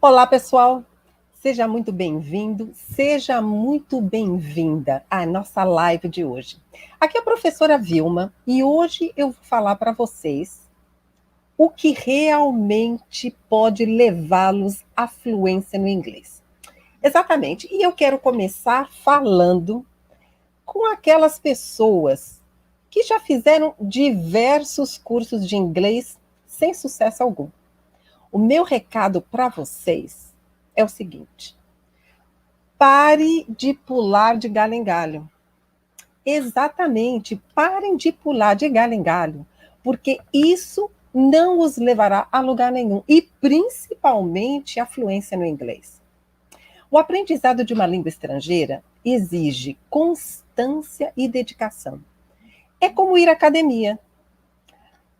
Olá, pessoal. Seja muito bem-vindo, seja muito bem-vinda à nossa live de hoje. Aqui é a professora Vilma e hoje eu vou falar para vocês o que realmente pode levá-los à fluência no inglês. Exatamente. E eu quero começar falando com aquelas pessoas que já fizeram diversos cursos de inglês sem sucesso algum. O meu recado para vocês é o seguinte: pare de pular de galho em galho. Exatamente, parem de pular de galho em galho, porque isso não os levará a lugar nenhum, e principalmente a fluência no inglês. O aprendizado de uma língua estrangeira exige constância e dedicação. É como ir à academia.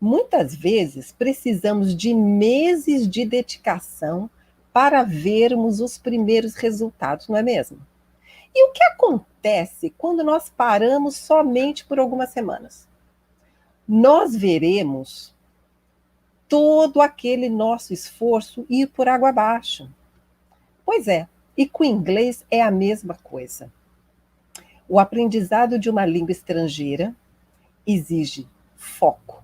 Muitas vezes precisamos de meses de dedicação para vermos os primeiros resultados, não é mesmo? E o que acontece quando nós paramos somente por algumas semanas? Nós veremos todo aquele nosso esforço ir por água abaixo. Pois é, e com o inglês é a mesma coisa. O aprendizado de uma língua estrangeira exige foco.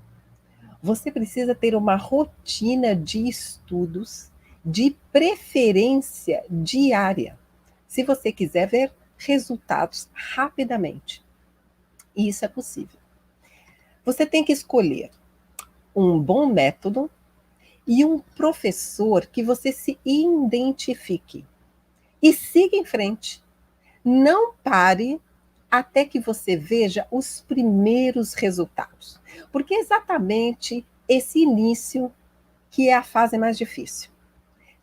Você precisa ter uma rotina de estudos, de preferência diária, se você quiser ver resultados rapidamente. E isso é possível. Você tem que escolher um bom método e um professor que você se identifique. E siga em frente. Não pare até que você veja os primeiros resultados. Porque é exatamente esse início que é a fase mais difícil.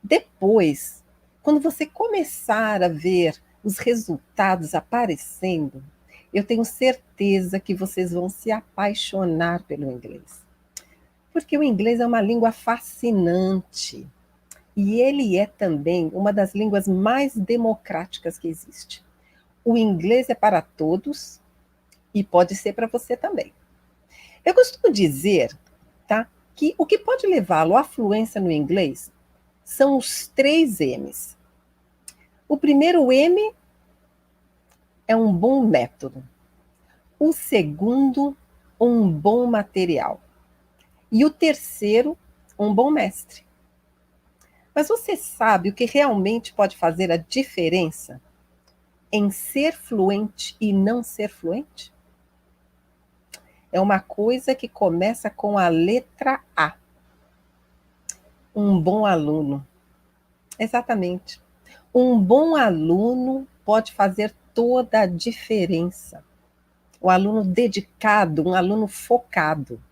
Depois, quando você começar a ver os resultados aparecendo, eu tenho certeza que vocês vão se apaixonar pelo inglês. Porque o inglês é uma língua fascinante. E ele é também uma das línguas mais democráticas que existe. O inglês é para todos e pode ser para você também. Eu costumo dizer, tá, que o que pode levá-lo à fluência no inglês são os 3 M's. O primeiro M é um bom método. O segundo, um bom material. E o terceiro, um bom mestre. Mas você sabe o que realmente pode fazer a diferença em ser fluente e não ser fluente? É uma coisa que começa com a letra A. Um bom aluno. Exatamente. Um bom aluno pode fazer toda a diferença. O aluno dedicado, um aluno focado.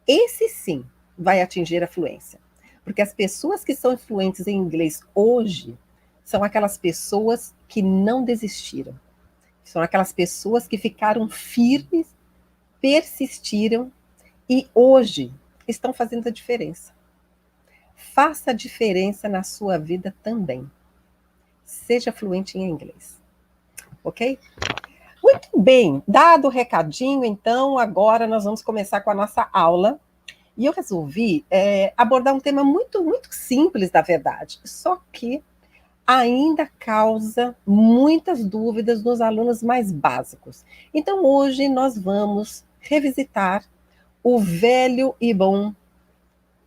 Esse sim vai atingir a fluência. Porque as pessoas que são fluentes em inglês hoje são aquelas pessoas que não desistiram. São aquelas pessoas que ficaram firmes, persistiram e hoje estão fazendo a diferença. Faça a diferença na sua vida também. Seja fluente em inglês. Ok? Muito bem, dado o recadinho, então agora nós vamos começar com a nossa aula. E eu resolvi abordar um tema muito, muito simples, na verdade, só que ainda causa muitas dúvidas nos alunos mais básicos. Então, hoje nós vamos revisitar o velho e bom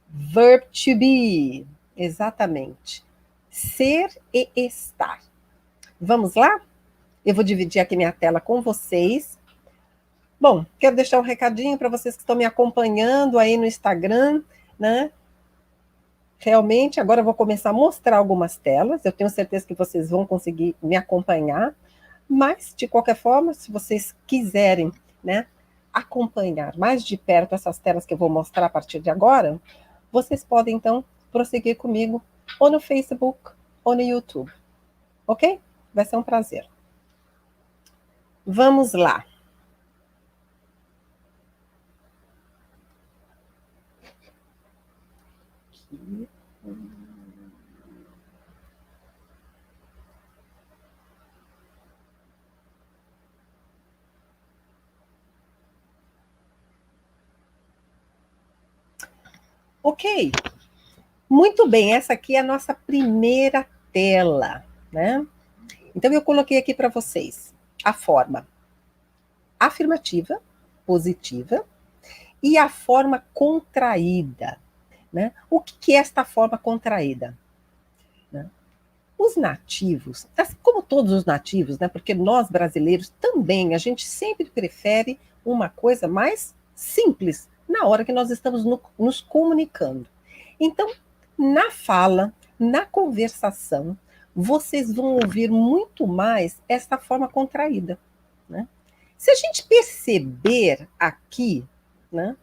verb to be. Exatamente. Ser e estar. Vamos lá? Eu vou dividir aqui minha tela com vocês. Bom, quero deixar um recadinho para vocês que estão me acompanhando aí no Instagram, né? Realmente, agora eu vou começar a mostrar algumas telas. Eu tenho certeza que vocês vão conseguir me acompanhar. Mas, de qualquer forma, se vocês quiserem, né, acompanhar mais de perto essas telas que eu vou mostrar a partir de agora, vocês podem, então, prosseguir comigo ou no Facebook ou no YouTube. Ok? Vai ser um prazer. Vamos lá. Ok. Muito bem, essa aqui é a nossa primeira tela, né? Então, eu coloquei aqui para vocês a forma afirmativa, positiva, e a forma contraída, né? O que é esta forma contraída? Né? Os nativos, como todos os nativos, né? Porque nós brasileiros também, a gente sempre prefere uma coisa mais simples na hora que nós estamos nos comunicando. Então, na fala, na conversação, vocês vão ouvir muito mais esta forma contraída, né? Se a gente perceber aqui, né,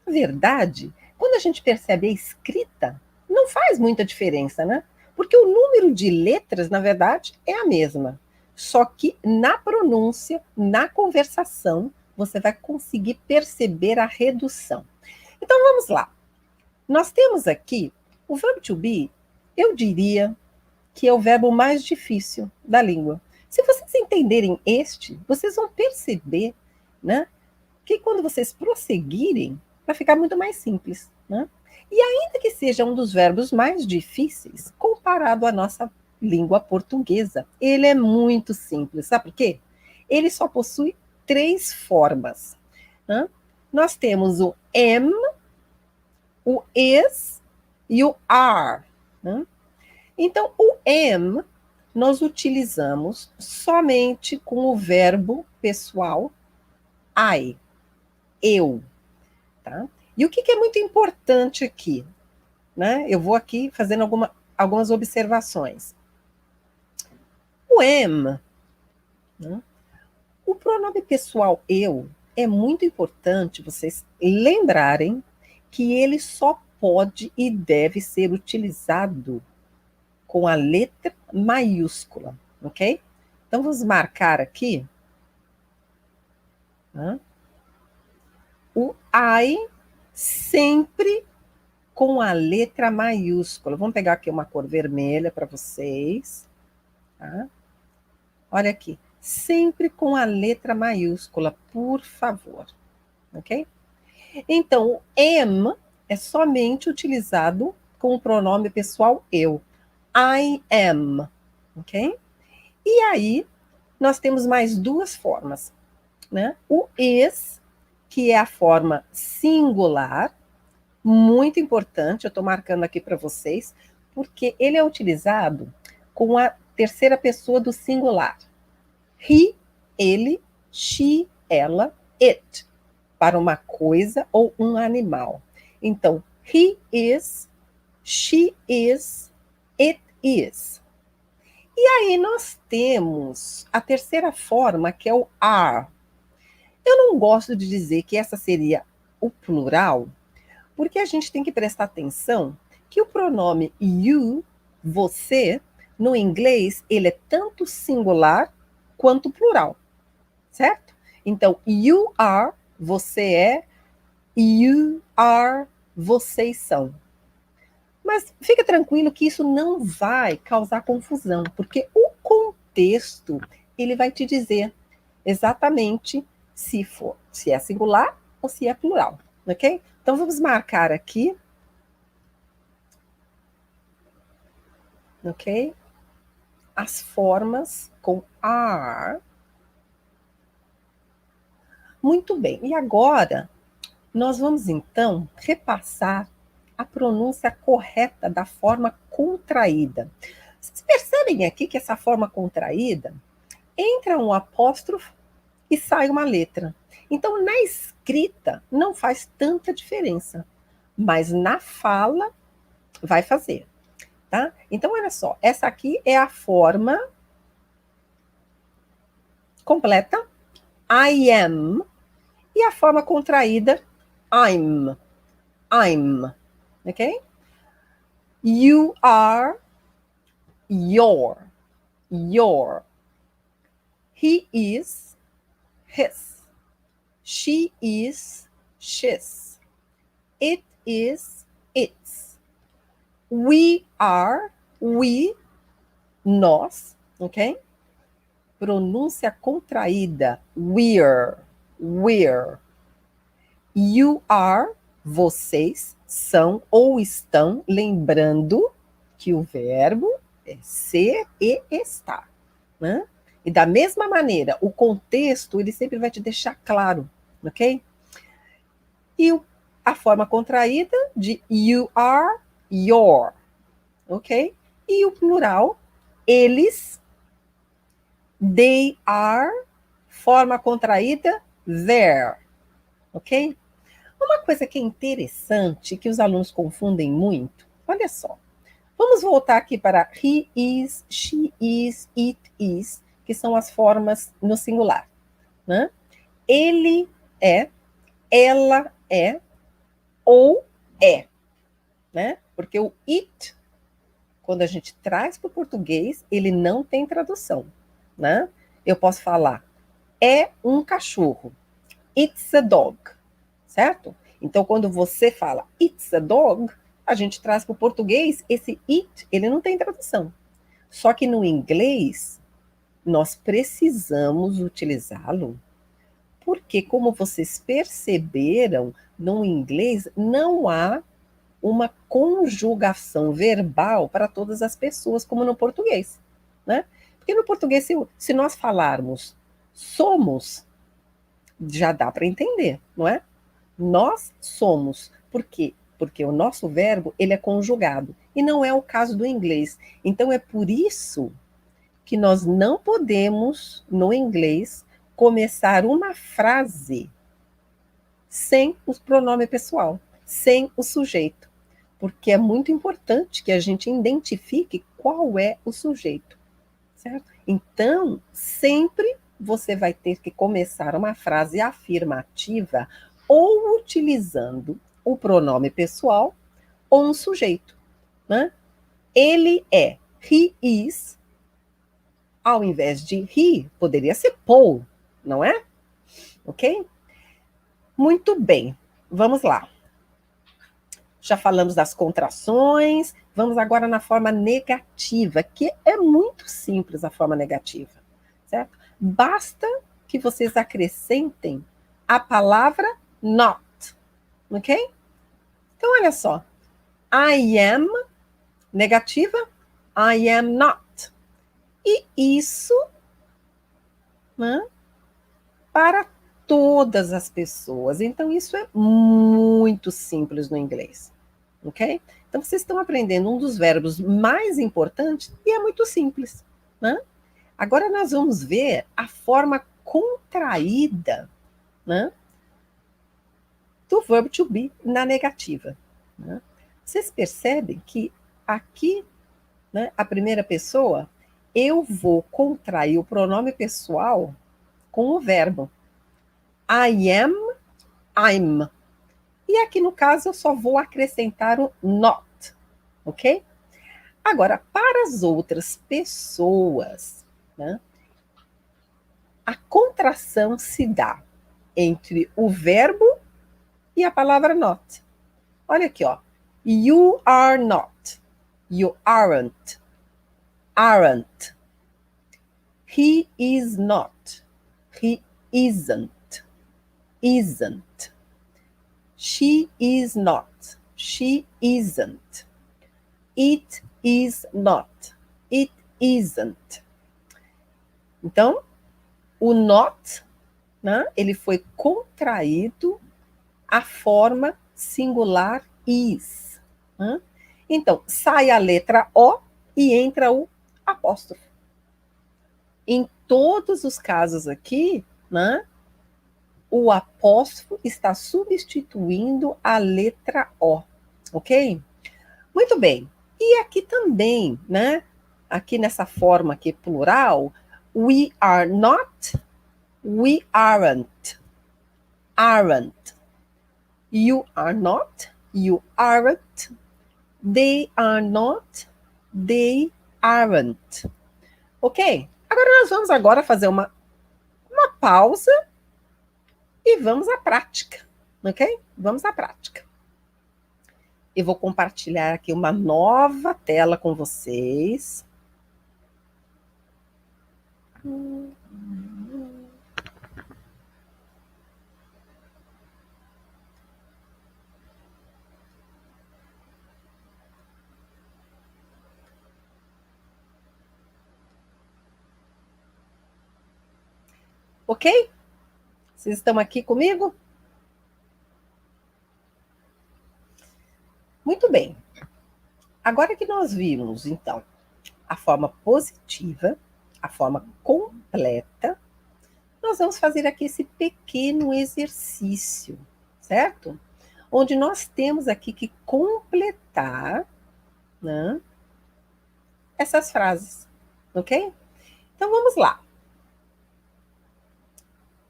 na verdade, quando a gente percebe a escrita, não faz muita diferença, né? Porque o número de letras, na verdade, é a mesma. Só que na pronúncia, na conversação, você vai conseguir perceber a redução. Então vamos lá. Nós temos aqui o verbo to be, eu diria que é o verbo mais difícil da língua. Se vocês entenderem este, vocês vão perceber, né, que quando vocês prosseguirem, vai ficar muito mais simples, né? E ainda que seja um dos verbos mais difíceis, comparado à nossa língua portuguesa, ele é muito simples. Sabe por quê? Ele só possui 3 formas, né? Nós temos o am, o is e o are, né? Então, o am nós utilizamos somente com o verbo pessoal I, eu. Tá? E o que é muito importante aqui? Né? Eu vou aqui fazendo algumas observações. O am, né? O pronome pessoal eu, é muito importante vocês lembrarem que ele só pode e deve ser utilizado com a letra maiúscula, ok? Então, vamos marcar aqui, né, o I sempre com a letra maiúscula. Vamos pegar aqui uma cor vermelha para vocês. Tá? Olha aqui. Sempre com a letra maiúscula, por favor. Ok? Então, o am é somente utilizado com o pronome pessoal eu. I am. Ok? E aí, nós temos mais 2 formas. Né? O is, que é a forma singular, muito importante, eu estou marcando aqui para vocês, porque ele é utilizado com a terceira pessoa do singular. He, ele, she, ela, it, para uma coisa ou um animal. Então, he is, she is, it is. E aí nós temos a terceira forma, que é o are. Eu não gosto de dizer que essa seria o plural, porque a gente tem que prestar atenção que o pronome you, você, no inglês, ele é tanto singular quanto plural, certo? Então, you are, você é, you are, vocês são. Mas fica tranquilo que isso não vai causar confusão, porque o contexto, ele vai te dizer exatamente se é singular ou se é plural, ok? Então, vamos marcar aqui, ok? As formas com are. Muito bem. E agora, nós vamos, então, repassar a pronúncia correta da forma contraída. Vocês percebem aqui que essa forma contraída entra um apóstrofo e sai uma letra. Então, na escrita, não faz tanta diferença, mas na fala vai fazer. Tá? Então, olha só, essa aqui é a forma completa, I am, e a forma contraída, I'm. I'm. Ok? You are, your. Your. He is, his. She is, she's. It is, its. We are, we, nós, ok? Pronúncia contraída, we're, we're. You are, vocês são ou estão, lembrando que o verbo é ser e estar, né? E da mesma maneira, o contexto, ele sempre vai te deixar claro, ok? E a forma contraída de you are, your, ok? E o plural, eles, they are, forma contraída, their, ok? Uma coisa que é interessante, que os alunos confundem muito, olha só. Vamos voltar aqui para he is, she is, it is, que são as formas no singular, né? Ele é, ela é, ou é, né? Porque o it, quando a gente traz para o português, ele não tem tradução, né? Eu posso falar, é um cachorro, it's a dog, certo? Então, quando você fala it's a dog, a gente traz para o português esse it, ele não tem tradução. Só que no inglês, nós precisamos utilizá-lo, porque, como vocês perceberam, no inglês não há uma conjugação verbal para todas as pessoas, como no português, né? Porque no português, se nós falarmos somos, já dá para entender, não é? Nós somos. Por quê? Porque o nosso verbo, ele é conjugado. E não é o caso do inglês. Então, é por isso que nós não podemos, no inglês, começar uma frase sem o pronome pessoal, sem o sujeito. Porque é muito importante que a gente identifique qual é o sujeito, certo? Então, sempre você vai ter que começar uma frase afirmativa ou utilizando o pronome pessoal ou um sujeito, né? Ele é, he is, ao invés de he, poderia ser Paul, não é? Ok? Muito bem, vamos lá. Já falamos das contrações, vamos agora na forma negativa, que é muito simples a forma negativa, certo? Basta que vocês acrescentem a palavra not, ok? Então, olha só. I am, negativa, I am not. E isso, né, para todas as pessoas. Então, isso é muito simples no inglês, ok? Então, vocês estão aprendendo um dos verbos mais importantes e é muito simples, né? Agora, nós vamos ver a forma contraída, né, do verbo to be na negativa, né? Vocês percebem que aqui, né, a primeira pessoa, eu vou contrair o pronome pessoal com o verbo. I am, I'm. E aqui, no caso, eu só vou acrescentar o not, ok? Agora, para as outras pessoas, né, a contração se dá entre o verbo e a palavra not. Olha aqui, ó. You are not. You aren't. Aren't. He is not. He isn't. Isn't. She is not. She isn't. It is not. It isn't. Então, o not, né, ele foi contraído à forma singular is, né? Então, sai a letra O e entra o apóstrofo. Em todos os casos aqui, né, o apóstrofo está substituindo a letra O, ok? Muito bem. E aqui também, né, aqui nessa forma aqui plural, we are not, we aren't, aren't. You are not, you aren't. They are not, they aren't. Ok? Agora nós vamos agora fazer uma pausa e vamos à prática. Ok? Vamos à prática. Eu vou compartilhar aqui uma nova tela com vocês. Ok? Vocês estão aqui comigo? Muito bem. Agora que nós vimos, então, a forma positiva, a forma completa, nós vamos fazer aqui esse pequeno exercício, certo? Onde nós temos aqui que completar, né, essas frases, ok? Então vamos lá.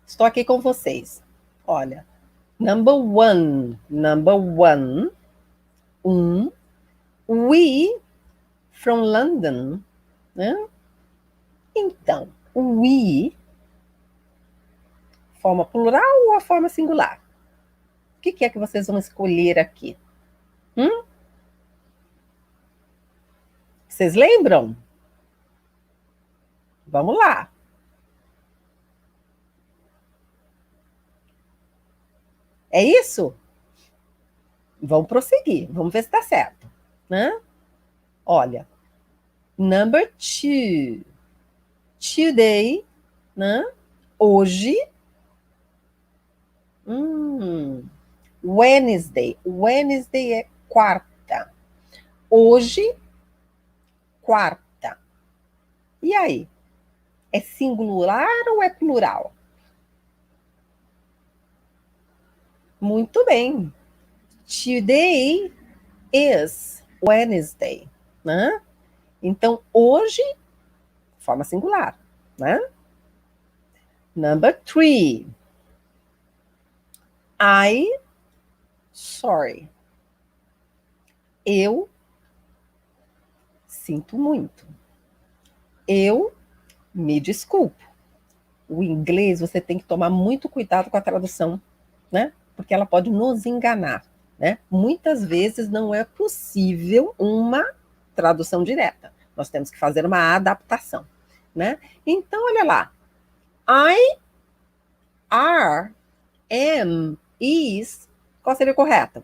Estou aqui com vocês. Olha, number one, we from London, né? Então, we, forma plural ou a forma singular? O que é que vocês vão escolher aqui? Vocês lembram? Vamos lá. É isso? Vamos prosseguir. Vamos ver se está certo. Né? Olha, number two. Today, né? Hoje. Wednesday. Wednesday é quarta. Hoje, quarta. E aí? É singular ou é plural? Muito bem. Today is Wednesday, né? Então, hoje, forma singular, né? Number three. Sorry. Eu sinto muito. Eu me desculpo. O inglês, você tem que tomar muito cuidado com a tradução, né? Porque ela pode nos enganar, né? Muitas vezes não é possível uma tradução direta. Nós temos que fazer uma adaptação, né? Então, olha lá. I, are, am, is. Qual seria o correto?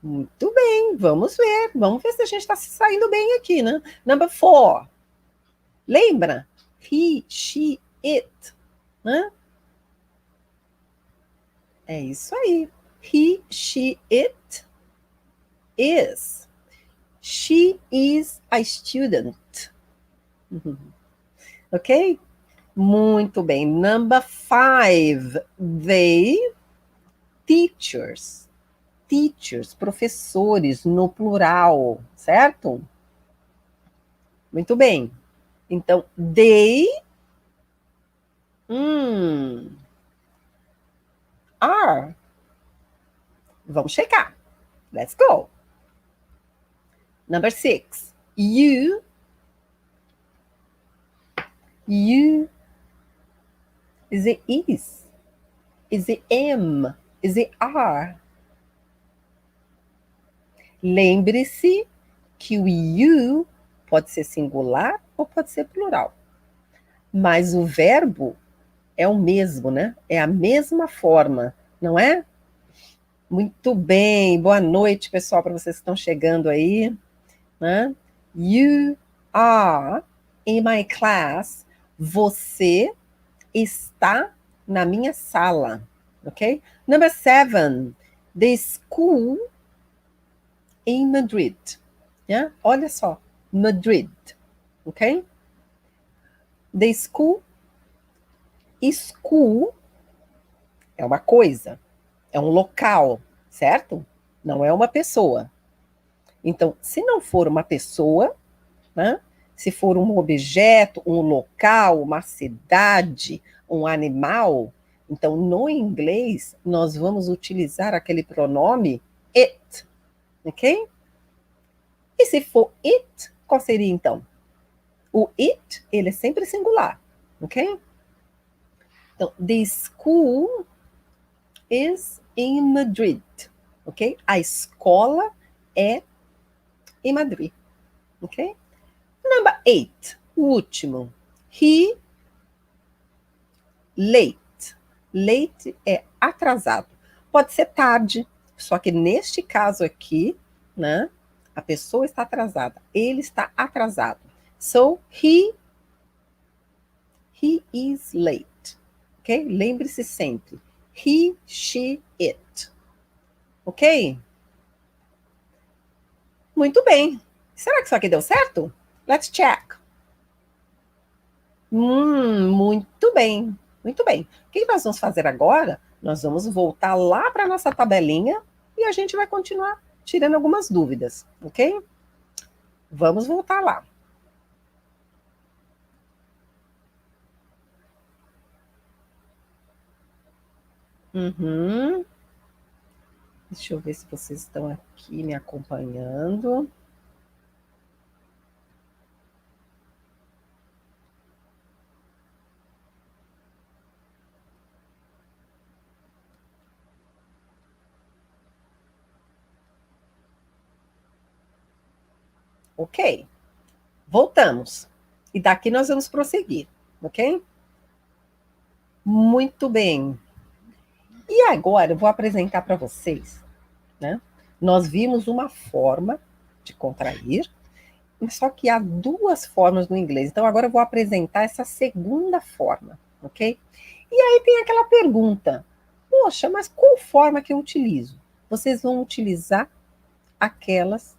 Muito bem, vamos ver. Vamos ver se a gente está se saindo bem aqui, né? Number four. Lembra? He, she, it. Né? É isso aí. He, she, it is. She is a student. Ok? Muito bem. Number five. They, teachers. Teachers, professores, no plural, certo? Muito bem. Então, they are. Vamos checar. Let's go. Number six. You. Is it is? Is it am? Is it are? Lembre-se que o you pode ser singular ou pode ser plural. Mas o verbo é o mesmo, né? É a mesma forma, não é? Muito bem. Boa noite, pessoal, para vocês que estão chegando aí. Né? You are in my class. Você está na minha sala. Ok? Number seven. The school in Madrid. Yeah? Olha só. Madrid. Ok? The school. School é uma coisa. É um local. Certo? Não é uma pessoa. Então, se não for uma pessoa, né? Se for um objeto, um local, uma cidade, um animal, então no inglês nós vamos utilizar aquele pronome it, ok? E se for it, qual seria então? O it, ele é sempre singular, ok? Então, the school is in Madrid, ok? A escola é em Madrid, ok? Number 8, o último. He, late. Late é atrasado. Pode ser tarde, só que neste caso aqui, né, a pessoa está atrasada. Ele está atrasado. So, he He is late. Ok? Lembre-se sempre. He, she, it. Ok? Muito bem. Será que isso aqui deu certo? Let's check. Muito bem. Muito bem. O que nós vamos fazer agora? Nós vamos voltar lá para a nossa tabelinha e a gente vai continuar tirando algumas dúvidas, ok? Vamos voltar lá. Uhum. Deixa eu ver se vocês estão aqui me acompanhando. Ok. Voltamos. E daqui nós vamos prosseguir, ok? Muito bem. E agora eu vou apresentar para vocês, né? Nós vimos uma forma de contrair, só que há duas formas no inglês. Então agora eu vou apresentar essa segunda forma, ok? E aí tem aquela pergunta: poxa, mas qual forma que eu utilizo? Vocês vão utilizar aquelas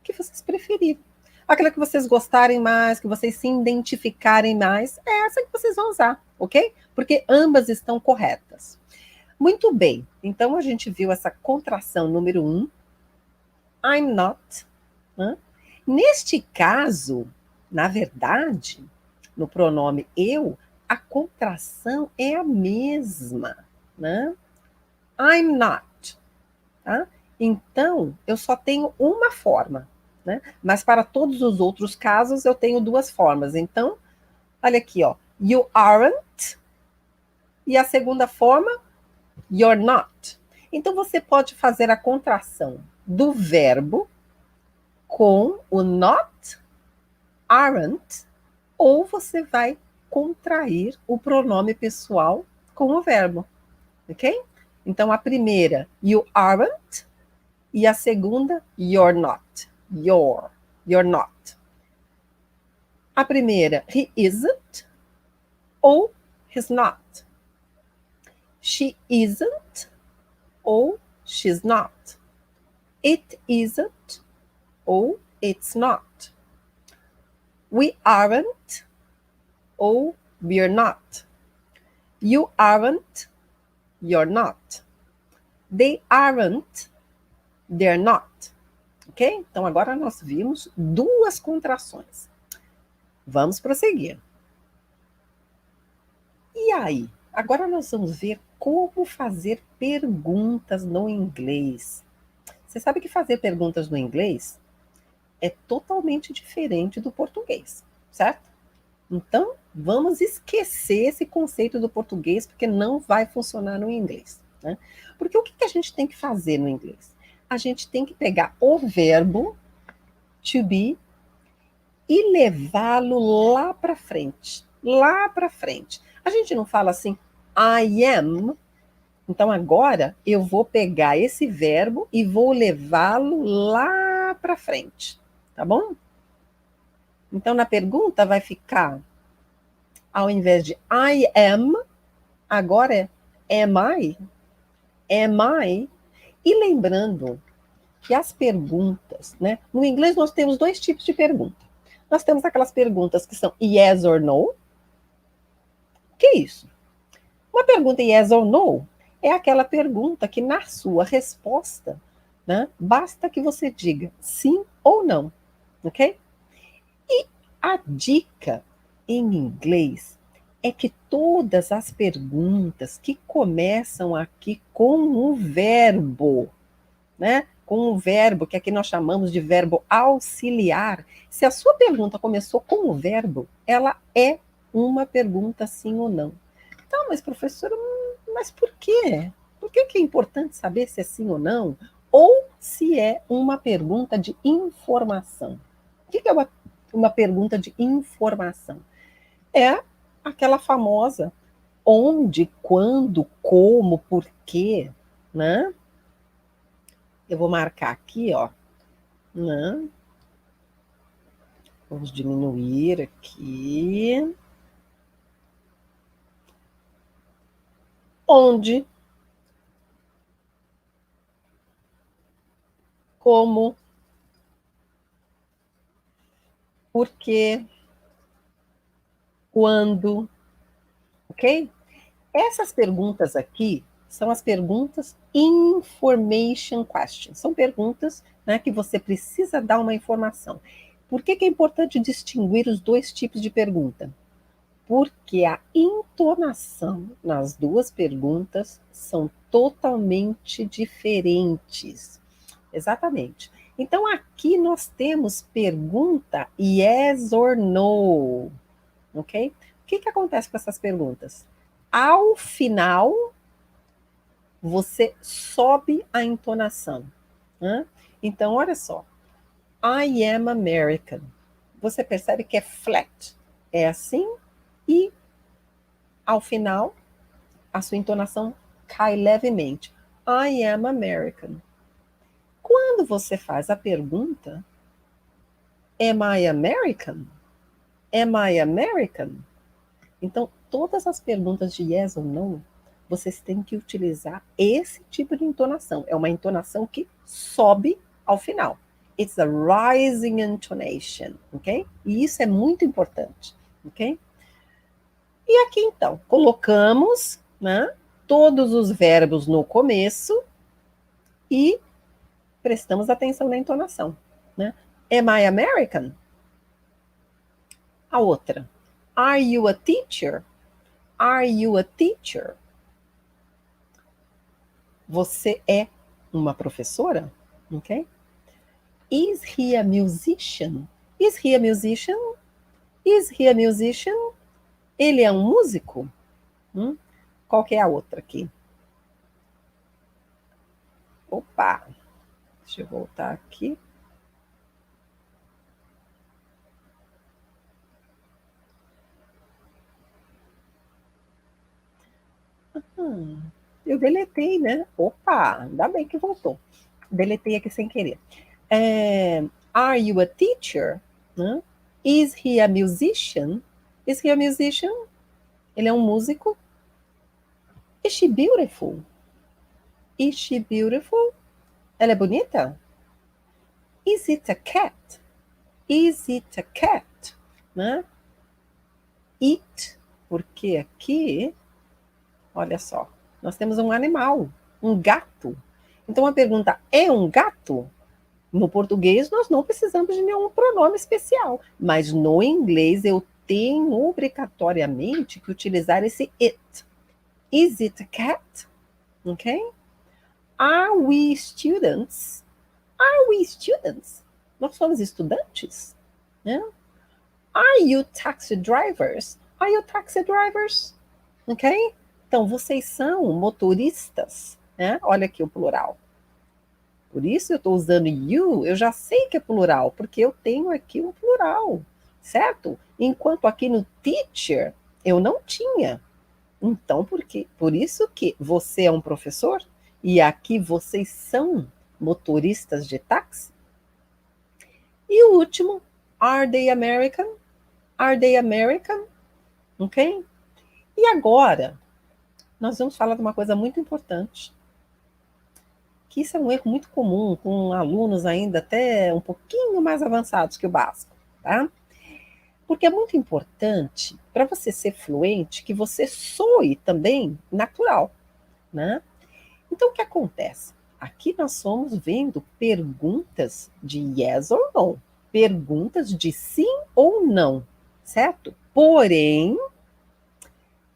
que vocês preferirem. Aquela que vocês gostarem mais, que vocês se identificarem mais, é essa que vocês vão usar, ok? Porque ambas estão corretas. Muito bem, então a gente viu essa contração número 1, I'm not. Né? Neste caso, na verdade, no pronome eu, a contração é a mesma. Né? I'm not. Tá? Então, eu só tenho uma forma. Né? Mas para todos os outros casos, eu tenho duas formas. Então, olha aqui, ó. You aren't. E a segunda forma, you're not. Então, você pode fazer a contração do verbo com o not, aren't, ou você vai contrair o pronome pessoal com o verbo. Ok? Então, a primeira, you aren't. E a segunda, you're not. You're not. A primeira, he isn't ou he's not. She isn't ou she's not. It isn't ou it's not. We aren't ou we're not. You aren't, you're not. They aren't, they're not. Ok? Então agora nós vimos duas contrações. Vamos prosseguir. E aí? Agora nós vamos ver como fazer perguntas no inglês. Você sabe que fazer perguntas no inglês é totalmente diferente do português, certo? Então, vamos esquecer esse conceito do português, porque não vai funcionar no inglês. Né? Porque o que a gente tem que fazer no inglês? A gente tem que pegar o verbo to be e levá-lo lá para frente. Lá para frente. A gente não fala assim, I am. Então, agora eu vou pegar esse verbo e vou levá-lo lá para frente. Tá bom? Então, na pergunta vai ficar, ao invés de I am, agora é am I? Am I? E lembrando que as perguntas, né? No inglês nós temos dois tipos de pergunta. Nós temos aquelas perguntas que são yes or no. O que é isso? Uma pergunta yes or no é aquela pergunta que na sua resposta, né, basta que você diga sim ou não, ok? E a dica em inglês é que todas as perguntas que começam aqui com o verbo, né? Com o verbo, que aqui nós chamamos de verbo auxiliar. Se a sua pergunta começou com o verbo, ela é uma pergunta sim ou não. Então, mas professora, mas por quê? Por que é importante saber se é sim ou não? Ou se é uma pergunta de informação. O que é uma pergunta de informação? É aquela famosa onde, quando, como, por quê, né? Eu vou marcar aqui, ó, né? Vamos diminuir aqui. onde, como, por quê, quando, ok? Essas perguntas aqui são as perguntas information questions. São perguntas, né, que você precisa dar uma informação. Por que é importante distinguir os dois tipos de pergunta? Porque a entonação nas duas perguntas são totalmente diferentes. Exatamente. Então, aqui nós temos pergunta yes or no, ok? O que acontece com essas perguntas? Ao final, você sobe a entonação. Né? Então, olha só. I am American. Você percebe que é flat. É assim e, ao final, a sua entonação cai levemente. I am American. Quando você faz a pergunta, am I American? Am I American? Então, todas as perguntas de yes ou no, vocês têm que utilizar esse tipo de entonação. É uma entonação que sobe ao final. It's a rising intonation, ok? E isso é muito importante, ok? E aqui, então, colocamos, né, todos os verbos no começo e prestamos atenção na entonação, né? Am I American? A outra. Are you a teacher? Are you a teacher? Você é uma professora? Ok? Is he a musician? Is he a musician? Is he a musician? Ele é um músico? Qual que é a outra aqui? Opa! Deixa eu voltar aqui. Eu deletei, né? Opa! Ainda bem que voltou. Deletei aqui sem querer. Are you a teacher? Né? Is he a musician? Is he a musician? Ele é um músico? Is she beautiful? Is she beautiful? Ela é bonita? Is it a cat? Is it a cat? Né? It, porque aqui, olha só, nós temos um animal, um gato. Então a pergunta é um gato? No português nós não precisamos de nenhum pronome especial, mas no inglês eu tenho obrigatoriamente que utilizar esse it. Is it a cat? Ok? Are we students? Are we students? Nós somos estudantes? Né? Are you taxi drivers? Are you taxi drivers? Ok? Então, vocês são motoristas. Né? Olha aqui o plural. Por isso eu estou usando you, eu já sei que é plural, porque eu tenho aqui um plural, certo? Enquanto aqui no teacher eu não tinha. Então, por isso que você é um professor e aqui vocês são motoristas de táxi. E o último, are they American? Are they American? Ok? E agora, nós vamos falar de uma coisa muito importante, que isso é um erro muito comum com alunos ainda até um pouquinho mais avançados que o básico, tá? Porque é muito importante para você ser fluente que você soe também natural, né? Então, o que acontece? Aqui nós somos vendo perguntas de yes or no, perguntas de sim ou não, certo? Porém,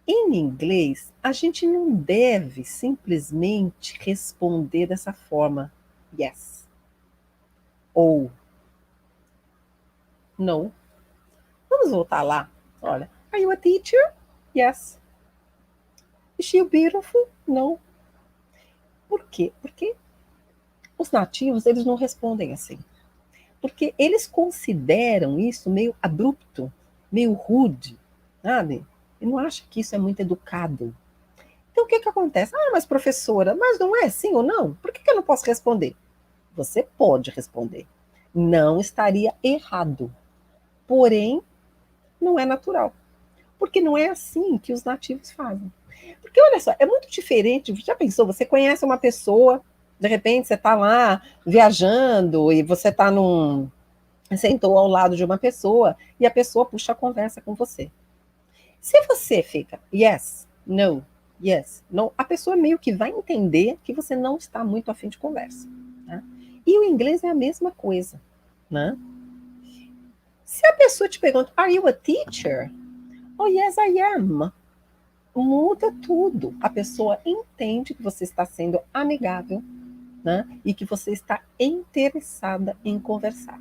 em inglês, a gente não deve simplesmente responder dessa forma, yes ou no. Vamos voltar lá. Olha, are you a teacher? Yes. Is she beautiful? No. Por quê? Porque os nativos, eles não respondem assim. Porque eles consideram isso meio abrupto, meio rude, sabe? E não acham que isso é muito educado. Então, o que acontece? Ah, mas professora, mas não é sim ou não? Por que eu não posso responder? Você pode responder. Não estaria errado. Porém, não é natural. Porque não é assim que os nativos fazem. Porque, olha só, é muito diferente. Já pensou? Você conhece uma pessoa, de repente você está lá viajando e você está sentou ao lado de uma pessoa e a pessoa puxa a conversa com você. Se você fica yes, no, yes, no, a pessoa meio que vai entender que você não está muito afim de conversa. Tá? E o inglês é a mesma coisa. Né? Se a pessoa te pergunta, are you a teacher? Oh, yes, I am. Muda tudo. A pessoa entende que você está sendo amigável, né? E que você está interessada em conversar.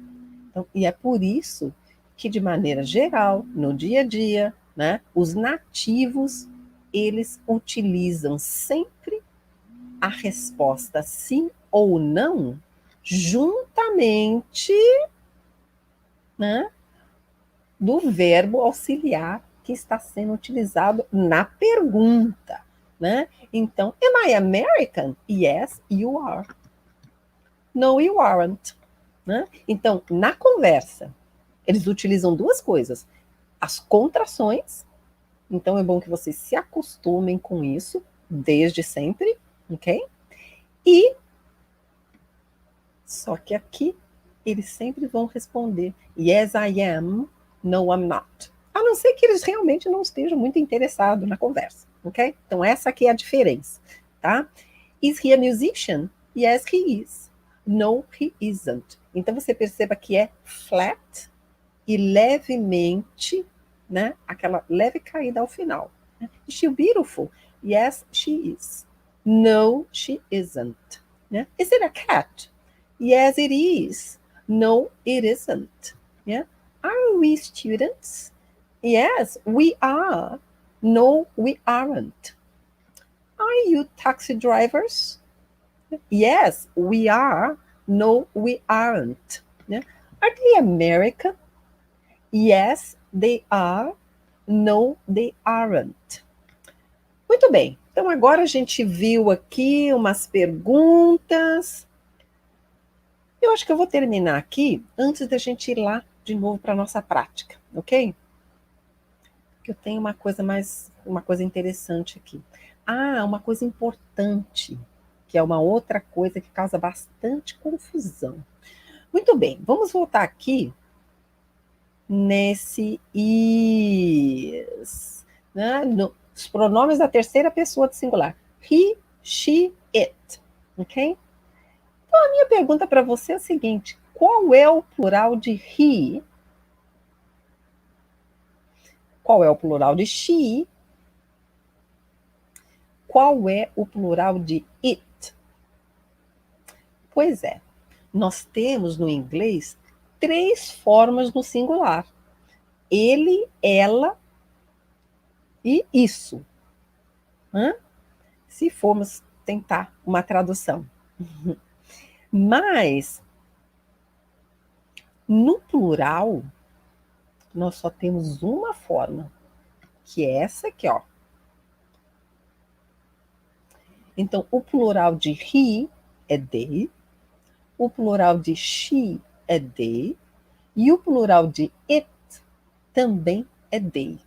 Então, e é por isso que, de maneira geral, no dia a dia, né, os nativos, eles utilizam sempre a resposta sim ou não, juntamente, né, do verbo auxiliar que está sendo utilizado na pergunta. Né? Então, am I American? Yes, you are. No, you aren't. Né? Então, na conversa, eles utilizam duas coisas. As contrações, então é bom que vocês se acostumem com isso desde sempre, ok? E só que aqui eles sempre vão responder yes, I am, no, I'm not. A não ser que eles realmente não estejam muito interessados na conversa, ok? Então essa aqui é a diferença, tá? Is he a musician? Yes, he is. No, he isn't. Então você perceba que é flat e levemente, né? Aquela leve caída ao final. Is she beautiful? Yes, she is. No, she isn't. Né? Is it a cat? Yes, it is. No, it isn't. Yeah? Are we students? Yes, we are. No, we aren't. Are you taxi drivers? Yes, we are. No, we aren't. Yeah? Are they American? Yes, they are. No, they aren't. Muito bem. Então agora a gente viu aqui umas perguntas. Eu acho que eu vou terminar aqui antes da gente ir lá de novo para a nossa prática, ok? Porque eu tenho uma coisa interessante aqui. Ah, uma coisa importante, que é uma outra coisa que causa bastante confusão. Muito bem, vamos voltar aqui nesse is, né? Os pronomes da terceira pessoa do singular. He, she, it, ok? Então, a minha pergunta para você é a seguinte: qual é o plural de he? Qual é o plural de she? Qual é o plural de it? Pois é, nós temos no inglês 3 formas no singular: ele, ela e isso. Se formos tentar uma tradução. Mas, no plural, nós só temos uma forma, que é essa aqui, ó. Então, o plural de he é they, o plural de she é they, e o plural de it também é they.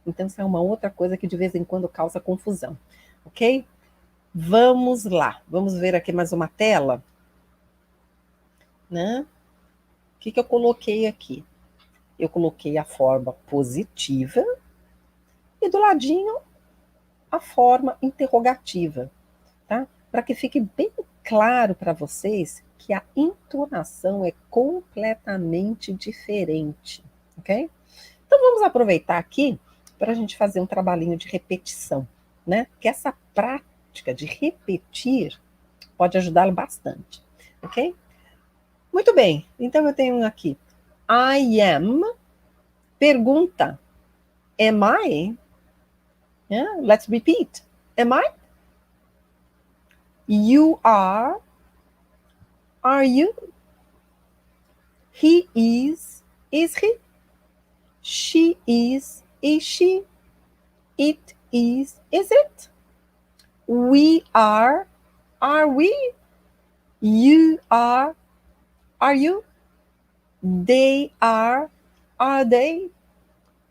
Então, isso é uma outra coisa que de vez em quando causa confusão, ok? Vamos lá, vamos ver aqui mais uma tela. Né? O que eu coloquei aqui? Eu coloquei a forma positiva e do ladinho a forma interrogativa, tá? Para que fique bem claro para vocês que a entonação é completamente diferente, ok? Então vamos aproveitar aqui para a gente fazer um trabalhinho de repetição, né? Que essa prática de repetir pode ajudá-lo bastante, ok? Muito bem, então eu tenho aqui I am, pergunta, am I? Yeah, let's repeat. Am I? You are you? He is he? She is she? It is it? We are we? You are you? They are they?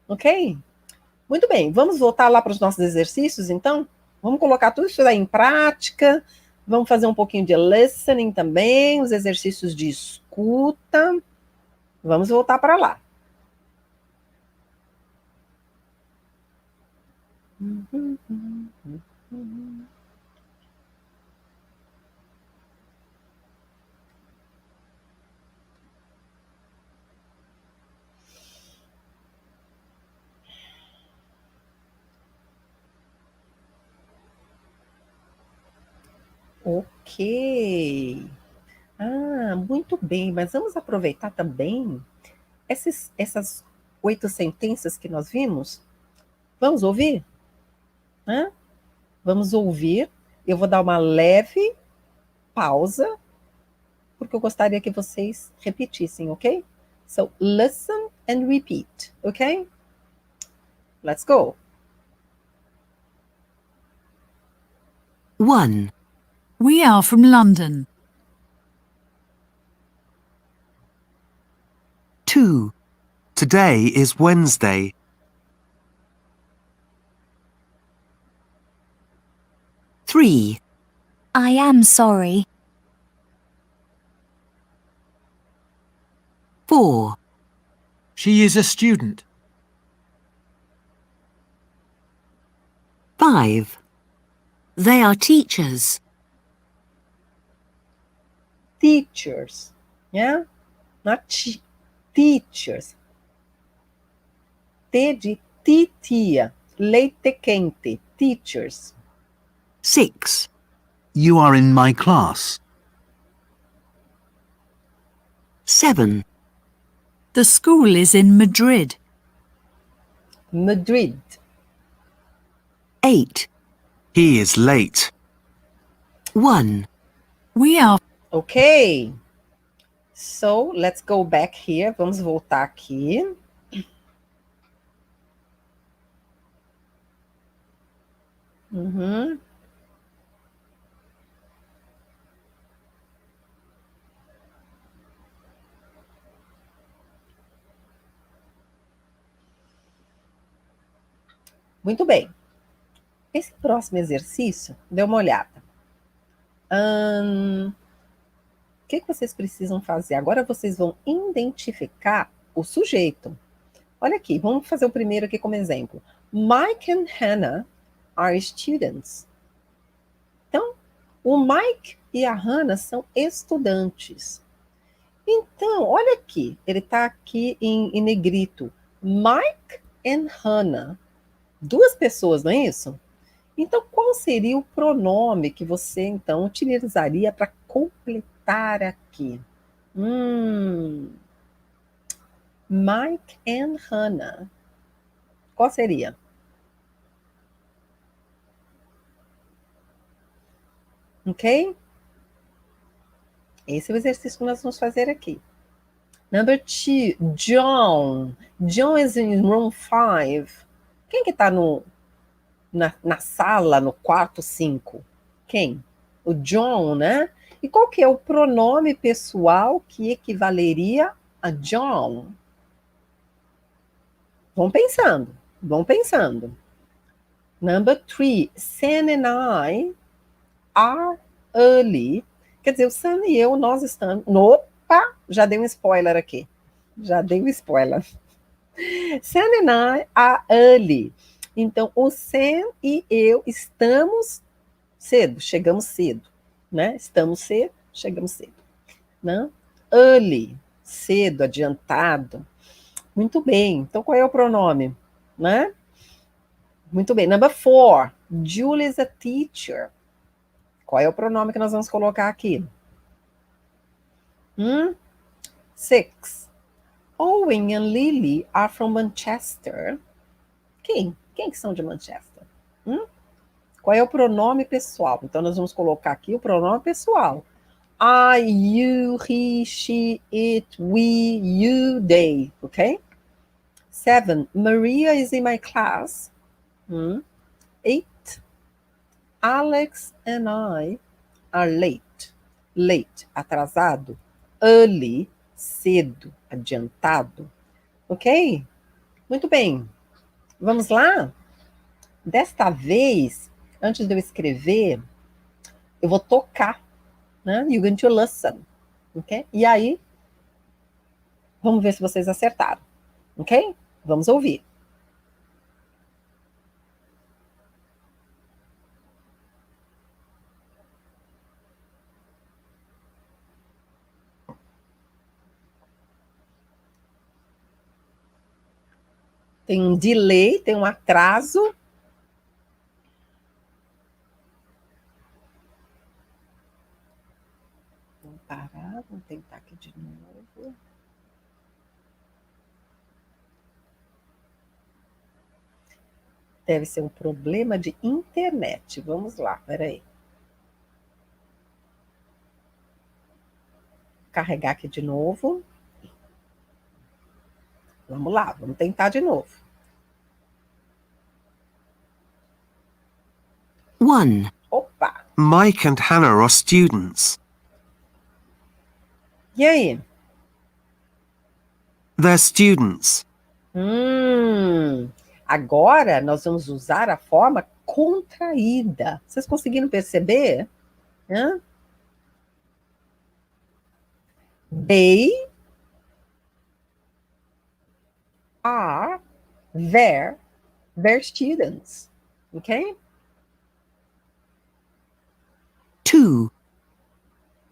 Ok? Muito bem, vamos voltar lá para os nossos exercícios, então? Vamos colocar tudo isso daí em prática. Vamos fazer um pouquinho de listening também, os exercícios de escuta. Vamos voltar para lá. Ok. Muito bem, mas vamos aproveitar também essas 8 sentenças que nós vimos. Vamos ouvir? Vamos ouvir. Eu vou dar uma leve pausa, porque eu gostaria que vocês repetissem, ok? So, listen and repeat, ok? Let's go. 1. We are from London. 2. Today is Wednesday. 3. I am sorry. 4. She is a student. 5. They are teachers. Teachers, yeah? Not teachers. T de titia, leite quente, teachers. 6. You are in my class. 7. The school is in Madrid. Madrid. 8. He is late. 1. We are Ok. So, let's go back here. Vamos voltar aqui. Uhum. Muito bem. Esse próximo exercício, dê uma olhada. O que vocês precisam fazer? Agora vocês vão identificar o sujeito. Olha aqui, vamos fazer o primeiro aqui como exemplo. Mike and Hannah are students. Então, o Mike e a Hannah são estudantes. Então, olha aqui, ele está aqui em negrito. Mike and Hannah. 2 pessoas, não é isso? Então, qual seria o pronome que você, então, utilizaria para completar aqui? Mike and Hannah. Qual seria? Ok? Esse é o exercício que nós vamos fazer aqui. Number 2, John. John is in room 5. Quem que está na sala, no quarto 5? Quem? O John, né? E qual que é o pronome pessoal que equivaleria a John? Vão pensando. Number 3, Sam and I are early. Quer dizer, o Sam e eu, nós estamos... Opa, já dei um spoiler aqui. Sam and I are early. Então, o Sam e eu estamos cedo, chegamos cedo, né? Estamos cedo, chegamos cedo. Né? Early, cedo, adiantado. Muito bem. Então, qual é o pronome? Né? Muito bem. Number 4, Julie is a teacher. Qual é o pronome que nós vamos colocar aqui? 6. Owen and Lily are from Manchester. Quem que são de Manchester? Qual é o pronome pessoal? Então, nós vamos colocar aqui o pronome pessoal. I, you, he, she, it, we, you, they. Ok? 7. Maria is in my class. 8. Alex and I are late. Late, atrasado. Early, cedo, adiantado. Ok? Muito bem. Vamos lá? Desta vez, antes de eu escrever, eu vou tocar, né? You're going to listen, ok? E aí, vamos ver se vocês acertaram, ok? Vamos ouvir. Tem um delay, tem um atraso. Vamos parar, vamos tentar aqui de novo. Deve ser um problema de internet. Vamos lá, peraí. Carregar aqui de novo. Vamos lá, vamos tentar de novo. 1, Opa! Mike and Hannah are students. E aí? They're students. Agora nós vamos usar a forma contraída. Vocês conseguiram perceber? Hã? They are their students. Ok? 2.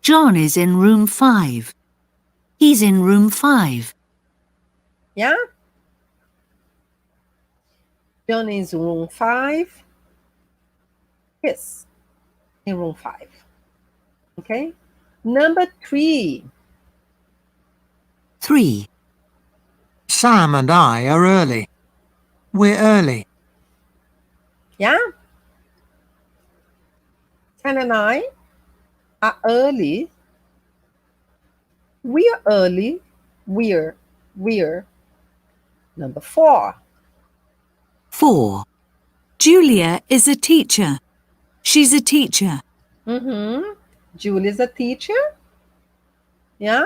John is in room 5. He's in room 5. Yeah? John is in room 5. Yes, in room 5. Okay? Number 3. 3. Sam and I are early. We're early. Yeah? Sam and I are early. We're early. We're. Number 4. 4. Julia is a teacher. She's a teacher. Julie's a teacher. Yeah?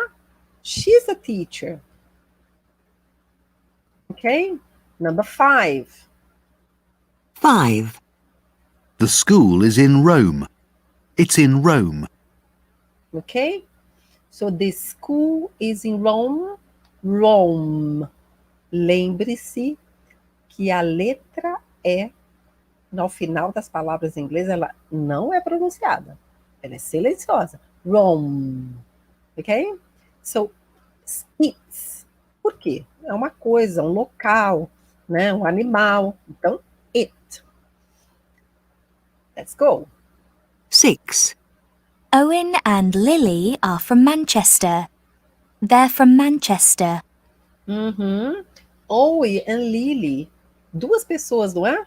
She's a teacher. Okay? Number 5. 5. The school is in Rome. It's in Rome. Okay? So the school is in Rome. Rome. Lembre-se que a letra E, no final das palavras em inglês, ela não é pronunciada. Ela é silenciosa. Rome. Ok? So, it's. Por quê? É uma coisa, um local, né? Um animal. Então, it. Let's go. 6. Owen and Lily are from Manchester. They're from Manchester. Owen and Lily. 2 pessoas, não é?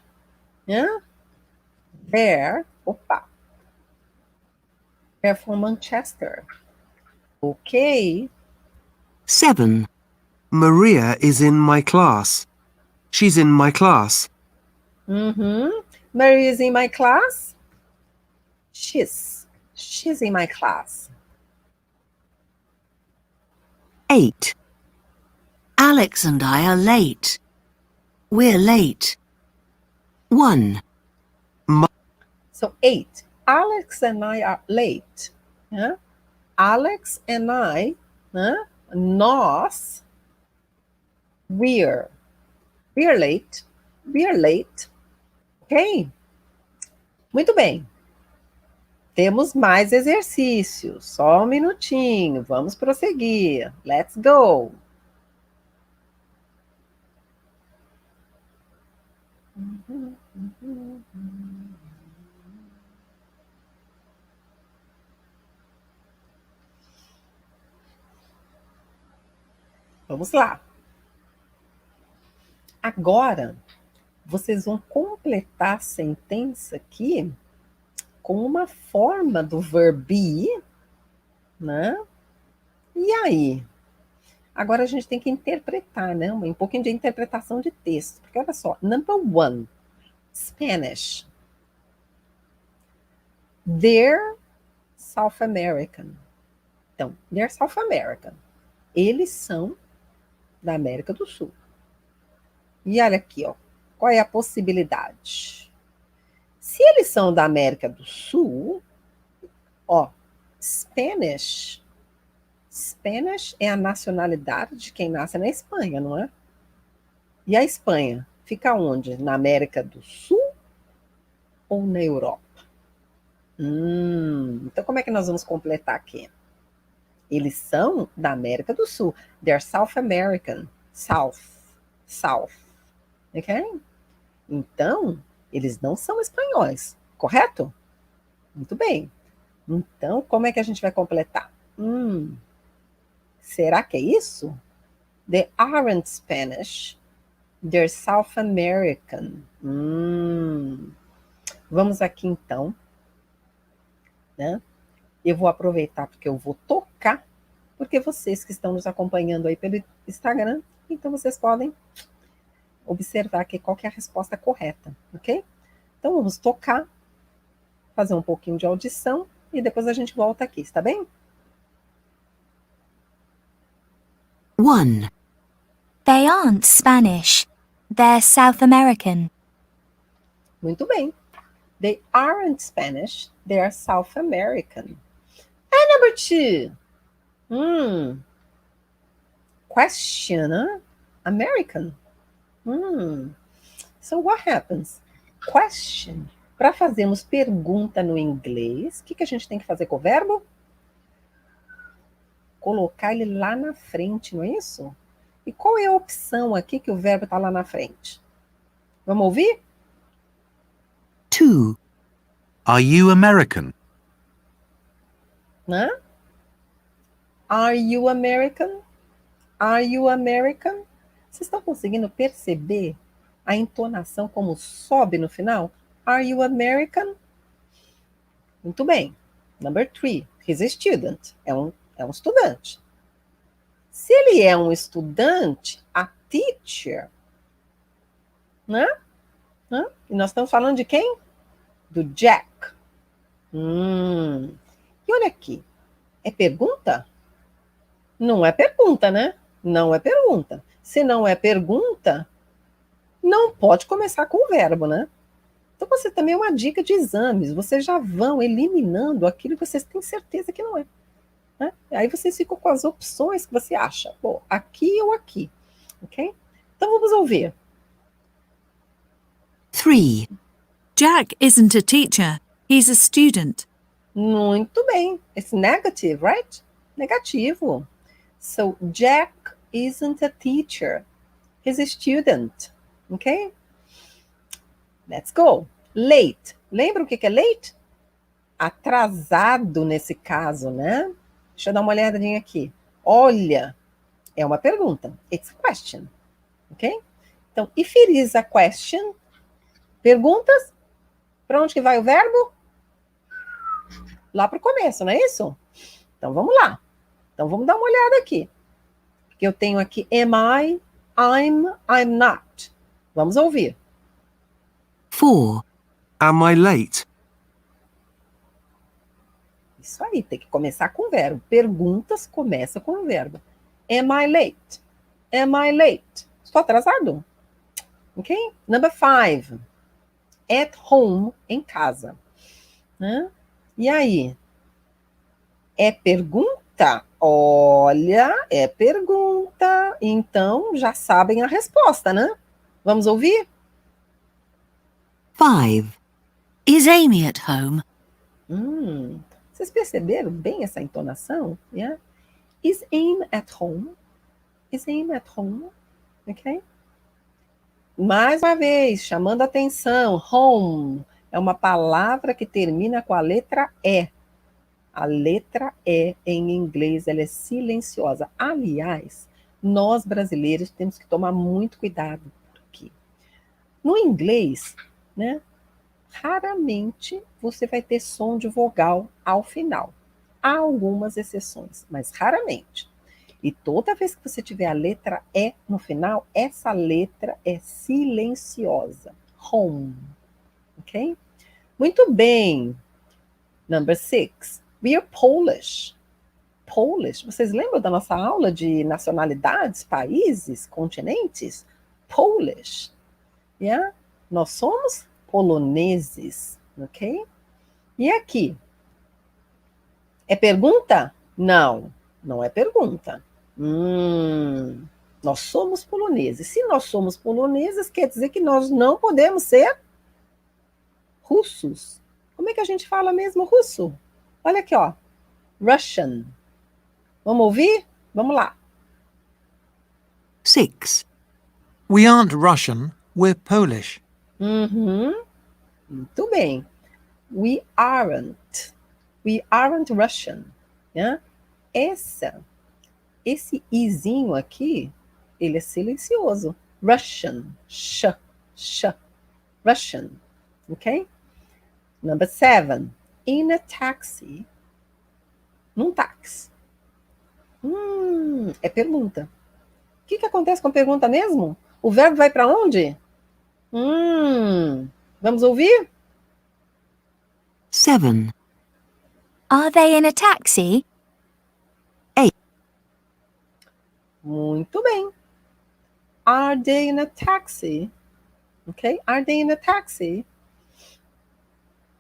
Yeah? They're from Manchester. Ok. 7. Maria is in my class. She's in my class. Mary is in my class. She's in my class. 8. Alex and I are late. We're late. 1. So 8. Alex and I are late. Yeah? Alex and I, nós, we're late. We're late. Ok? Muito bem. Temos mais exercícios. Só um minutinho. Vamos prosseguir. Let's go. Vamos lá. Agora, vocês vão completar a sentença aqui com uma forma do verbo be, né? E aí? Agora a gente tem que interpretar, né? Um pouquinho de interpretação de texto. Porque olha só, number 1, Spanish. They're South American. Então, they're South American. Eles são da América do Sul. E olha aqui, ó. Qual é a possibilidade? Se eles são da América do Sul, ó, Spanish. Spanish é a nacionalidade de quem nasce na Espanha, não é? E a Espanha fica onde? Na América do Sul ou na Europa? Então, como é que nós vamos completar aqui? Eles são da América do Sul. They're South American. South. Ok? Então, eles não são espanhóis, correto? Muito bem. Então, como é que a gente vai completar? Será que é isso? They aren't Spanish. They're South American. Vamos aqui, então. Né? Eu vou aproveitar porque eu vou tocar, porque vocês que estão nos acompanhando aí pelo Instagram, então vocês podem observar aqui qual que é a resposta correta, ok? Então vamos tocar, fazer um pouquinho de audição e depois a gente volta aqui, está bem? 1, They aren't Spanish. They're South American. Muito bem. They aren't Spanish, they are South American. And number 2. Question, American. So what happens? Question. Para fazermos pergunta no inglês, o que a gente tem que fazer com o verbo? Colocar ele lá na frente, não é isso? E qual é a opção aqui que o verbo está lá na frente? Vamos ouvir? 2, Are you American? Né? Are you American? Are you American? Vocês estão conseguindo perceber a entonação como sobe no final? Are you American? Muito bem. Number 3. He's a student. É um estudante. Se ele é um estudante, a teacher, né? E nós estamos falando de quem? Do Jack. E olha aqui. É pergunta? Não é pergunta, né? Não é pergunta. Se não é pergunta, não pode começar com o verbo, né? Então, você também é uma dica de exames. Vocês já vão eliminando aquilo que vocês têm certeza que não é. Né? Aí vocês ficam com as opções que você acha. Bom, aqui ou aqui. Ok? Então, vamos ouvir. 3, Jack isn't a teacher. He's a student. Muito bem. It's negative, right? Negativo. So, Jack isn't a teacher. He's a student. Ok? Let's go. Late. Lembra o que é late? Atrasado nesse caso, né? Deixa eu dar uma olhadinha aqui. Olha, é uma pergunta. It's a question. Ok? Então, if it is a question, perguntas, para onde que vai o verbo? Lá para o começo, não é isso? Então, vamos lá. Então, vamos dar uma olhada aqui. Porque eu tenho aqui am I, I'm not. Vamos ouvir. 4, Am I late? Isso aí, tem que começar com o verbo. Perguntas começa com o verbo. Am I late? Am I late? Estou atrasado? Ok? Number 5. At home, em casa. Né? E aí? É pergunta? Olha, é pergunta. Então, já sabem a resposta, né? Vamos ouvir? 5, Is Amy at home? Vocês perceberam bem essa entonação? Yeah? Is Amy at home? Is Amy at home? Ok? Mais uma vez, chamando a atenção, home é uma palavra que termina com a letra E. A letra E em inglês, ela é silenciosa. Aliás, nós brasileiros temos que tomar muito cuidado, porque no inglês, né, raramente você vai ter som de vogal ao final. Há algumas exceções, mas raramente. E toda vez que você tiver a letra E no final, essa letra é silenciosa. Home. Ok? Muito bem. Number 6. We are Polish. Polish. Vocês lembram da nossa aula de nacionalidades, países, continentes? Polish. Yeah? Nós somos poloneses, ok? E aqui? É pergunta? Não, não é pergunta. Nós somos poloneses. Se nós somos poloneses, quer dizer que nós não podemos ser russos. Como é que a gente fala mesmo russo? Olha aqui, ó. Russian. Vamos ouvir? Vamos lá. 6. We aren't Russian, we're Polish. Muito bem. We aren't. We aren't Russian. Né? Esse izinho aqui, ele é silencioso. Russian. Sh. Russian. Ok? Number 7. In a taxi. Num táxi. É pergunta. O que acontece com pergunta mesmo? O verbo vai para onde? Vamos ouvir? 7. Are they in a taxi? Muito bem. Are they in a taxi? Ok? Are they in a taxi?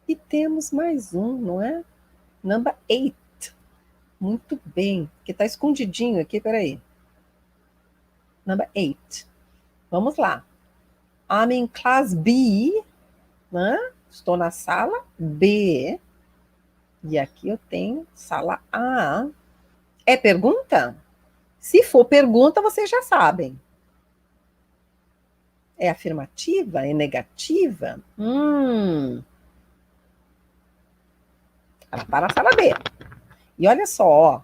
E temos mais um, não é? Number 8. Muito bem. Que está escondidinho aqui, peraí. Number 8. Vamos lá. I'm in class B. Né? Estou na sala B. E aqui eu tenho sala A. É pergunta? Se for pergunta, vocês já sabem. É afirmativa? É negativa? Ela está na sala B. E olha só, ó.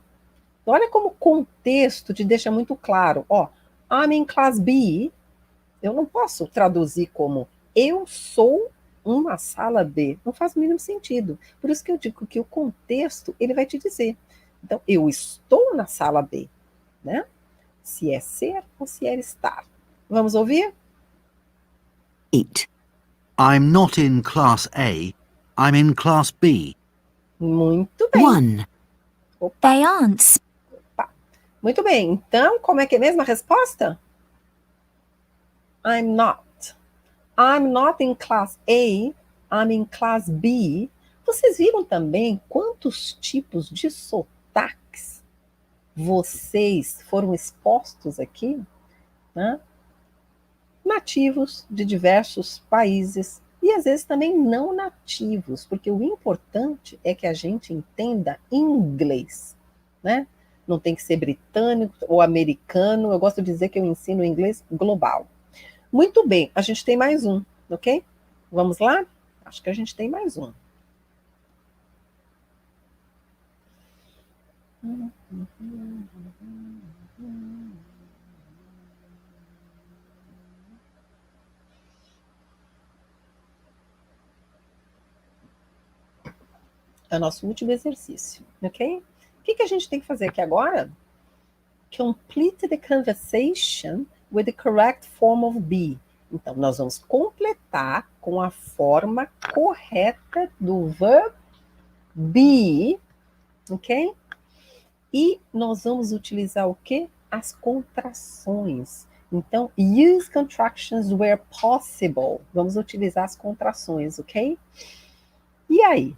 Olha como o contexto te deixa muito claro. Ó, I'm in class B. Eu não posso traduzir como eu sou uma sala B. Não faz o mínimo sentido. Por isso que eu digo que o contexto, ele vai te dizer. Então, eu estou na sala B. Né? Se é ser ou se é estar. Vamos ouvir? 8. I'm not in class A. I'm in class B. Muito bem. 1. They aren't. Muito bem. Então, como é que é mesmo a resposta? I'm not. I'm not in class A. I'm in class B. Vocês viram também quantos tipos de sotaques vocês foram expostos aqui? Né? Nativos de diversos países e às vezes também não nativos, porque o importante é que a gente entenda inglês, né? Não tem que ser britânico ou americano, eu gosto de dizer que eu ensino inglês global. Muito bem, a gente tem mais um, ok? Vamos lá? Acho que a gente tem mais um. É o nosso último exercício, ok? O que a gente tem que fazer aqui agora? Complete the conversation with the correct form of be. Então, nós vamos completar com a forma correta do verb be, ok? E nós vamos utilizar o quê? As contrações. Então, use contractions where possible. Vamos utilizar as contrações, ok? E aí?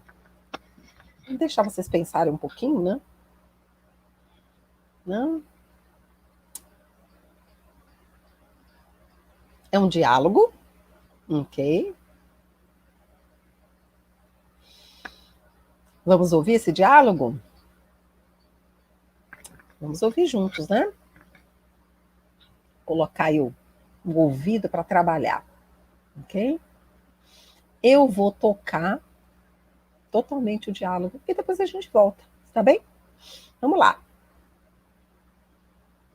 Vou deixar vocês pensarem um pouquinho, né? Não? É um diálogo, ok? Vamos ouvir esse diálogo? Vamos ouvir juntos, né? Colocar aí o ouvido para trabalhar, ok? Eu vou tocar totalmente o diálogo e depois a gente volta, tá bem? Vamos lá.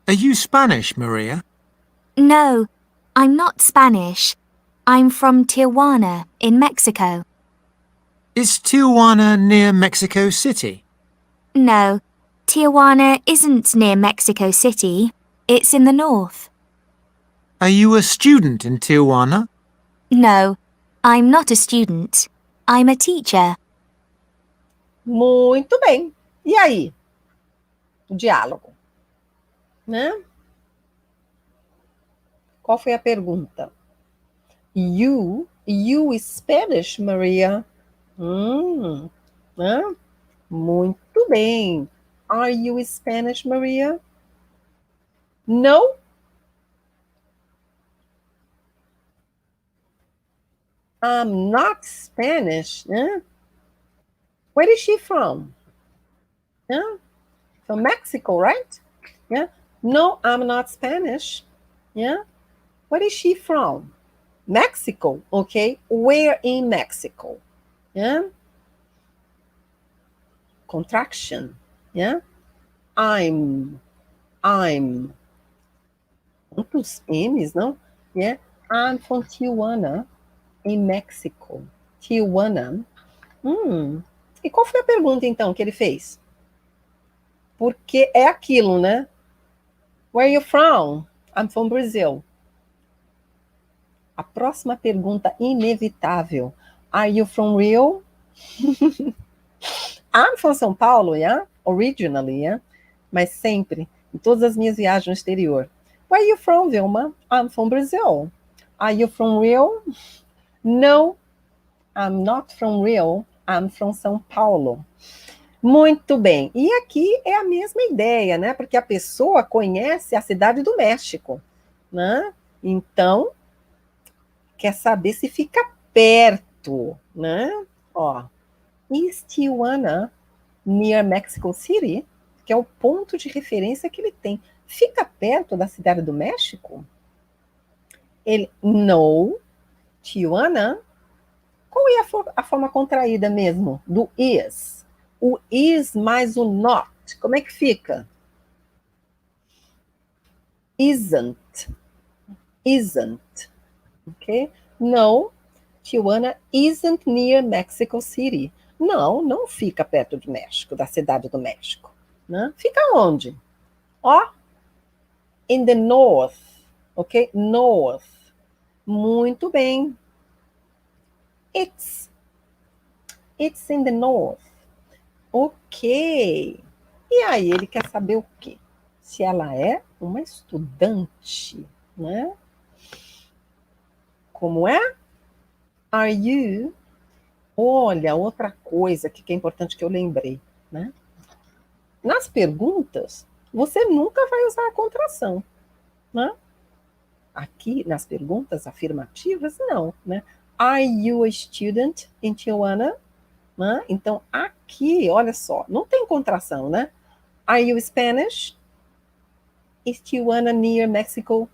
Are you Spanish, Maria? No, I'm not Spanish. I'm from Tijuana, in Mexico. Is Tijuana near Mexico City? No, Tijuana isn't near Mexico City. It's in the north. Are you a student in Tijuana? No, I'm not a student. I'm a teacher. Muito bem. E aí? O diálogo. Né? Qual foi a pergunta? You you Spanish, Maria? Né? Muito bem. Are you Spanish, Maria? No? I'm not Spanish. Né? Where is she from? Yeah? From Mexico, right? Yeah. No, I'm not Spanish. Yeah. Where is she from? Mexico. Okay. Where in Mexico? Yeah. Contraction. Yeah. I'm. Quantos M's, não? Yeah. I'm from Tijuana, em Mexico. Tijuana. E qual foi a pergunta, então, que ele fez? Porque é aquilo, né? Where are you from? I'm from Brazil. A próxima pergunta inevitável. Are you from Rio? I'm from São Paulo, yeah? Originally, yeah? Mas sempre, em todas as minhas viagens no exterior. Where are you from, Vilma? I'm from Brazil. Are you from Rio? No, I'm not from Rio. I'm from São Paulo. Muito bem. E aqui é a mesma ideia, né? Porque a pessoa conhece a cidade do México, né? Então, quer saber se fica perto, né? Ó, is Tijuana near Mexico City? Que é o ponto de referência que ele tem. Fica perto da cidade do México? Ele, no, Tijuana. Qual é a forma contraída mesmo do is? O is mais o not. Como é que fica? Isn't. Isn't. Ok? No, Tijuana isn't near Mexico City. Não, não fica perto do México, da cidade do México. Né? Fica onde? Ó, in the north. Ok? North. Muito bem. It's in the north. Ok. E aí, ele quer saber o quê? Se ela é uma estudante, né? Como é? Are you? Olha, outra coisa que é importante que eu lembrei, né? Nas perguntas, você nunca vai usar a contração, né? Aqui, nas perguntas afirmativas, não, né? Are you a student in Tijuana? Né? Então, aqui, olha só, não tem contração, né? Are you Spanish? Is Tijuana near Mexico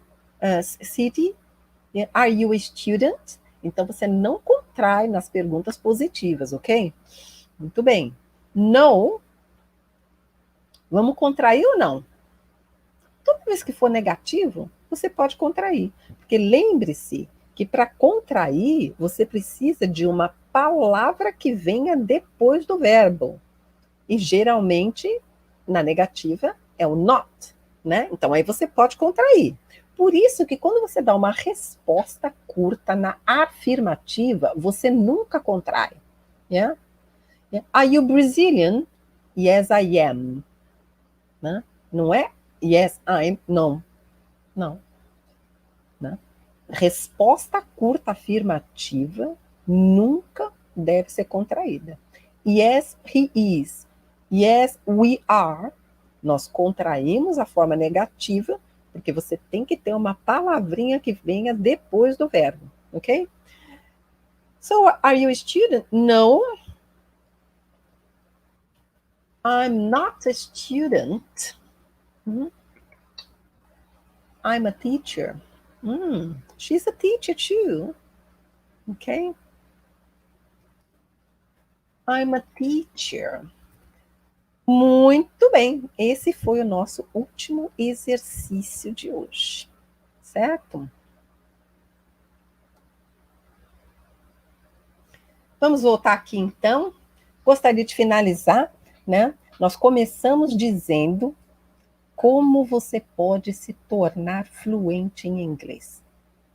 City? Are you a student? Então, você não contrai nas perguntas positivas, ok? Muito bem. No, vamos contrair ou não? Toda vez que for negativo, você pode contrair. Porque lembre-se que para contrair, você precisa de uma palavra que venha depois do verbo. E geralmente, na negativa, é o not, né? Então, aí você pode contrair. Por isso que quando você dá uma resposta curta na afirmativa, você nunca contrai. Yeah? Yeah. Are you Brazilian? Yes, I am. Né? Não é yes, I'm. Não. Não. Né? Resposta curta afirmativa nunca deve ser contraída. Yes, he is. Yes, we are. Nós contraímos a forma negativa, porque você tem que ter uma palavrinha que venha depois do verbo, ok? So, are you a student? No. I'm not a student. I'm a teacher. She's a teacher too. Okay? I'm a teacher. Muito bem. Esse foi o nosso último exercício de hoje. Certo? Vamos voltar aqui então. Gostaria de finalizar, né? Nós começamos dizendo como você pode se tornar fluente em inglês.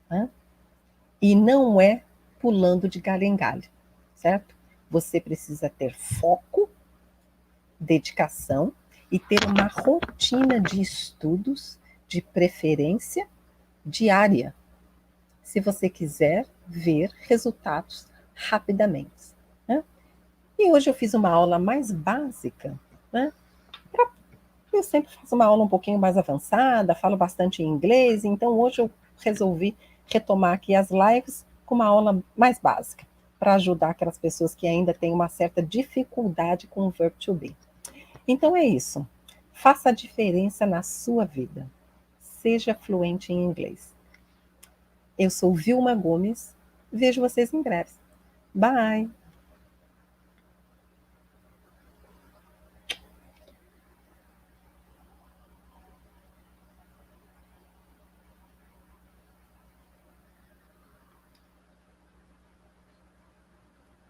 Né? E não é pulando de galho em galho, certo? Você precisa ter foco, dedicação e ter uma rotina de estudos, de preferência diária. Se você quiser, ver resultados rapidamente, né? E hoje eu fiz uma aula mais básica, né? Eu sempre faço uma aula um pouquinho mais avançada, falo bastante em inglês, então hoje eu resolvi retomar aqui as lives com uma aula mais básica, para ajudar aquelas pessoas que ainda têm uma certa dificuldade com o verbo to be. Então é isso. Faça a diferença na sua vida. Seja fluente em inglês. Eu sou Vilma Gomes. Vejo vocês em breve. Bye!